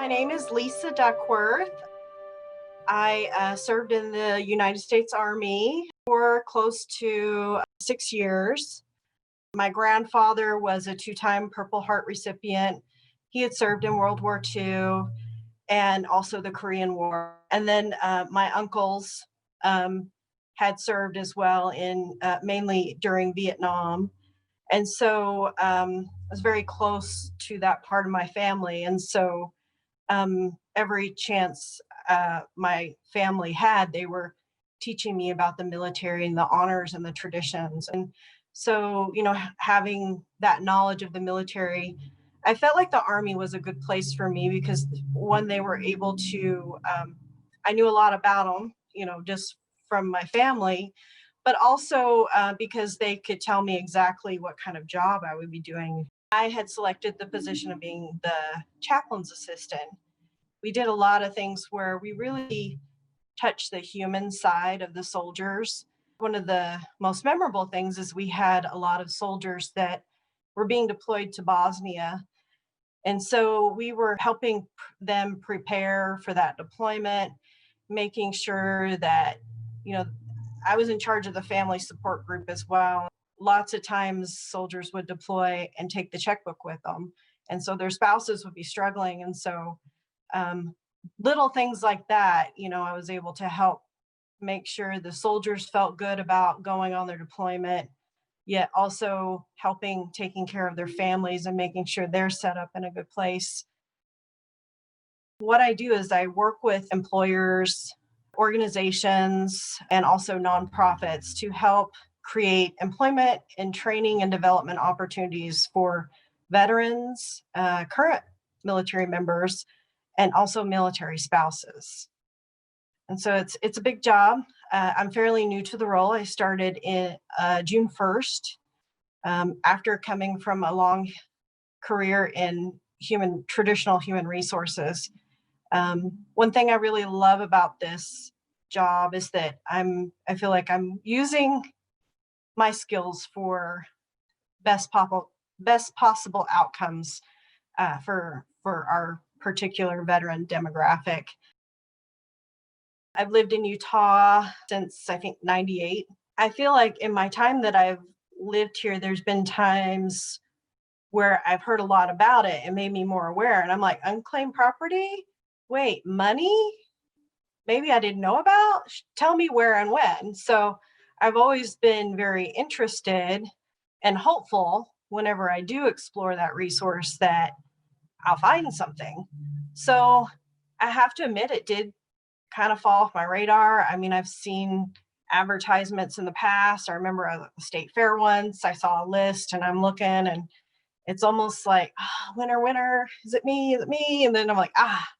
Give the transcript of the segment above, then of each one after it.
My name is Lisa Duckworth. I served in the United States Army for close to 6 years. My grandfather was a two-time Purple Heart recipient. He had served in World War II and also the Korean War. And then my uncles had served as well in mainly during Vietnam. And so I was very close to that part of my family. And so every chance my family had, they were teaching me about the military and the honors and the traditions. And so, having that knowledge of the military, I felt like the Army was a good place for me because one, they were able to, I knew a lot about them, just from my family, but also because they could tell me exactly what kind of job I would be doing. I had selected the position of being the chaplain's assistant. We did a lot of things where we really touched the human side of the soldiers. One of the most memorable things is we had a lot of soldiers that were being deployed to Bosnia. And so we were helping them prepare for that deployment, making sure that, I was in charge of the family support group as well. Lots of times soldiers would deploy and take the checkbook with them. And so their spouses would be struggling. And so little things like that, I was able to help make sure the soldiers felt good about going on their deployment, yet also helping taking care of their families and making sure they're set up in a good place. What I do is I work with employers, organizations, and also nonprofits to help create employment and training and development opportunities for veterans, current military members, and also military spouses. And so it's a big job. I'm fairly new to the role. I started in June 1st after coming from a long career in traditional human resources. One thing I really love about this job is that I feel like I'm using my skills for best possible outcomes for our particular veteran demographic. I've lived in Utah since I think 98. I feel like in my time that I've lived here, there's been times where I've heard a lot about it and made me more aware. And I'm like, unclaimed property? Wait, money? Maybe I didn't know about? Tell me where and when. So I've always been very interested and hopeful whenever I do explore that resource that I'll find something. So I have to admit, it did kind of fall off my radar. I mean, I've seen advertisements in the past. I remember at the state fair once, I saw a list and I'm looking and it's almost like, winner, is it me? Is it me? And then I'm like,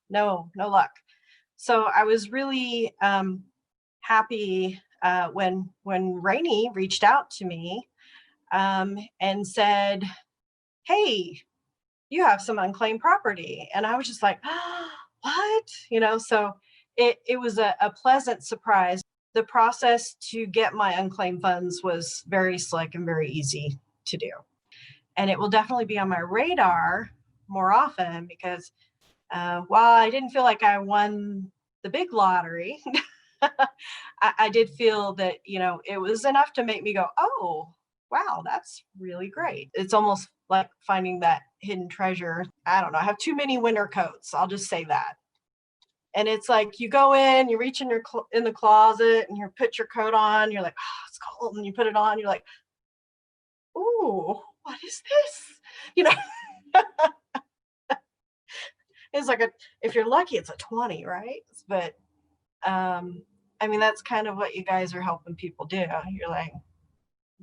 no luck. So I was really happy when Rainey reached out to me and said, hey, you have some unclaimed property. And I was just like, what? So it was a pleasant surprise. The process to get my unclaimed funds was very slick and very easy to do. And it will definitely be on my radar more often because while I didn't feel like I won the big lottery, I did feel that, it was enough to make me go, oh, wow, that's really great. It's almost like finding that hidden treasure. I don't know. I have too many winter coats. I'll just say that. And it's like you go in, you reach in the closet and you put your coat on. You're like, it's cold. And you put it on. You're like, ooh, what is this? It's like if you're lucky, it's a 20, right? But that's kind of what you guys are helping people do. You're like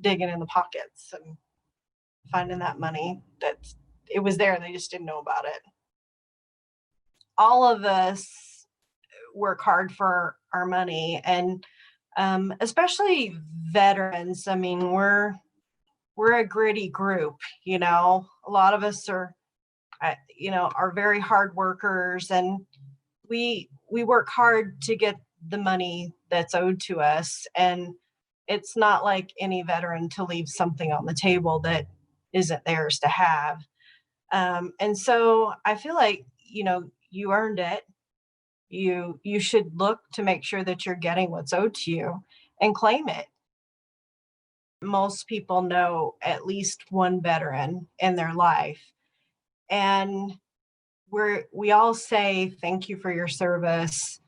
digging in the pockets and finding that money it was there. They just didn't know about it. All of us work hard for our money, and especially veterans. I mean, we're a gritty group. A lot of us are very hard workers, and we work hard to get the money that's owed to us. And it's not like any veteran to leave something on the table that isn't theirs to have. And so I feel like, you earned it. You should look to make sure that you're getting what's owed to you and claim it. Most people know at least one veteran in their life, and we all say thank you for your service.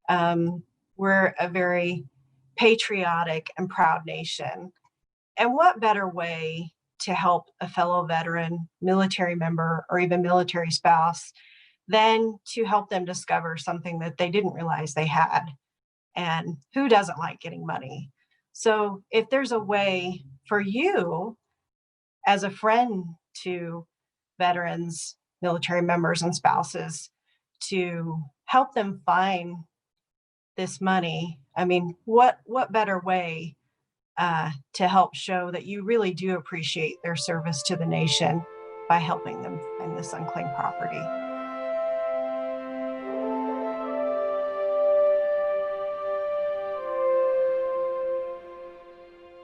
We're a very patriotic and proud nation. And what better way to help a fellow veteran, military member, or even military spouse than to help them discover something that they didn't realize they had? And who doesn't like getting money? So if there's a way for you as a friend to veterans, military members, and spouses to help them find this money, I mean, what better way to help show that you really do appreciate their service to the nation by helping them find this unclaimed property?